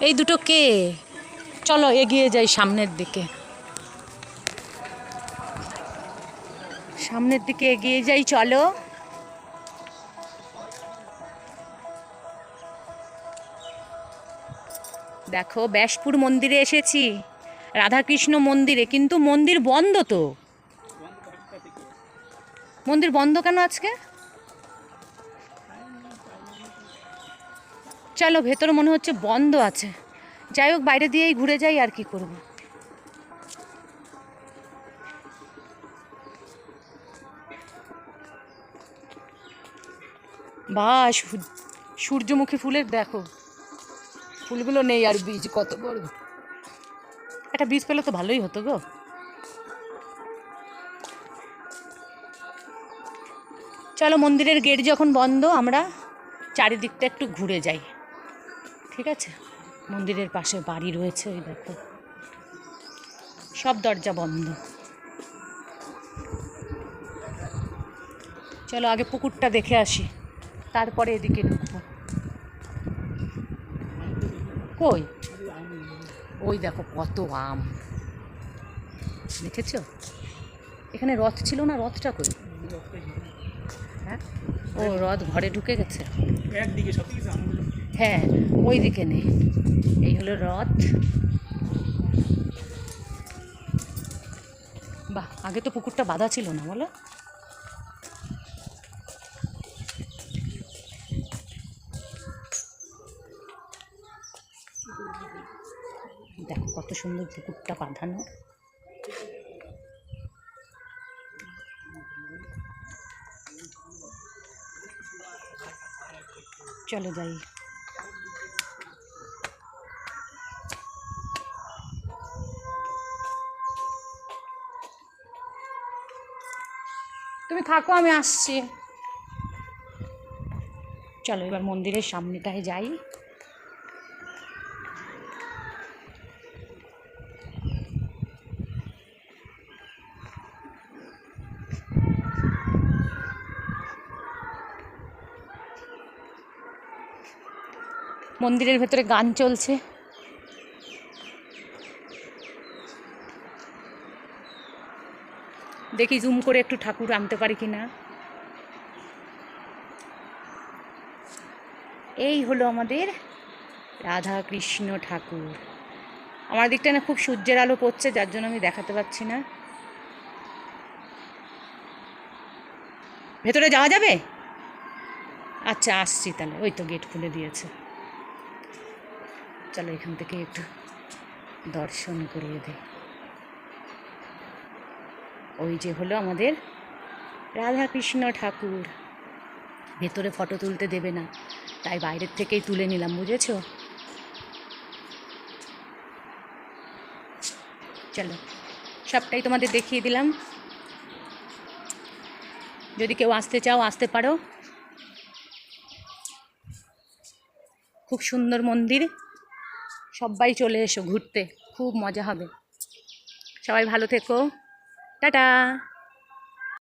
এই দুটো কে? চলো এগিয়ে যাই সামনের দিকে, সামনের দিকে এগিয়ে যাই চলো। দেখো ব্যাসপুর মন্দিরে এসেছি, রাধাকৃষ্ণ মন্দিরে, কিন্তু মন্দির বন্ধ তো। মন্দির বন্ধ কেন আজকে? চলো ভেতরে মনে হচ্ছে বন্ধ আছে, যাই হোক বাইরে দিয়েই ঘুরে যাই, আর কি করব। বা সূর্যমুখী ফুলের দেখো, ফুলগুলো নেই, আর বীজ কত বড়। একটা বীজ পেলে তো ভালোই হতো গো। চলো মন্দিরের গেট যখন বন্ধ, আমরা চারিদিকটা একটু ঘুরে যাই, ঠিক আছে? মন্দিরের পাশে বাড়ি রয়েছে, ওই দেখো সব দরজা বন্ধ। চলো আগে পুকুরটা দেখে আসি, তারপরে এদিকে ঢুকবো। কই? ওই দেখো কত আম, দেখেছো? এখানে রথ ছিল না, রথটা কই? হ্যাঁ, ও রথ ঘরে ঢুকে গেছে। হ্যাঁ, ওই দিকে নেই, এই হলো রথ। বাহ, আগে তো পুকুরটা বাঁধা ছিল না, বলো? দেখো কত সুন্দর পুকুরটা বাঁধানো। চলো যাই। তুমি থাকো, আমি আসছি। চলো এবার মন্দিরের সামনেটায় যাই। মন্দিরের ভেতরে গান চলছে, দেখি জুম করে একটু ঠাকুর আনতে পারি কি না। এই হলো আমাদের রাধা কৃষ্ণ ঠাকুর। আমার দিকটা না খুব সূর্যের আলো পড়ছে, যার জন্য আমি দেখাতে পাচ্ছি না। ভেতরে যাওয়া যাবে? আচ্ছা আসছি তাহলে, ওই তো গেট খুলে দিয়েছে। চলো এখান থেকে একটু দর্শন করিয়ে দিই। ওই যে হলো আমাদের রাধা কৃষ্ণ ঠাকুর। ভেতরে ফটো তুলতে দেবে না, তাই বাইরের থেকেই তুলে নিলাম, বুঝেছো? চলো সবটাই তোমাদের দেখিয়ে দিলাম, যদি কেউ আসতে চাও আসতে পারো। খুব সুন্দর মন্দির, সবাই চলে এসো ঘুরতে, খুব মজা হবে। সবাই ভালো থেকো, টাটা।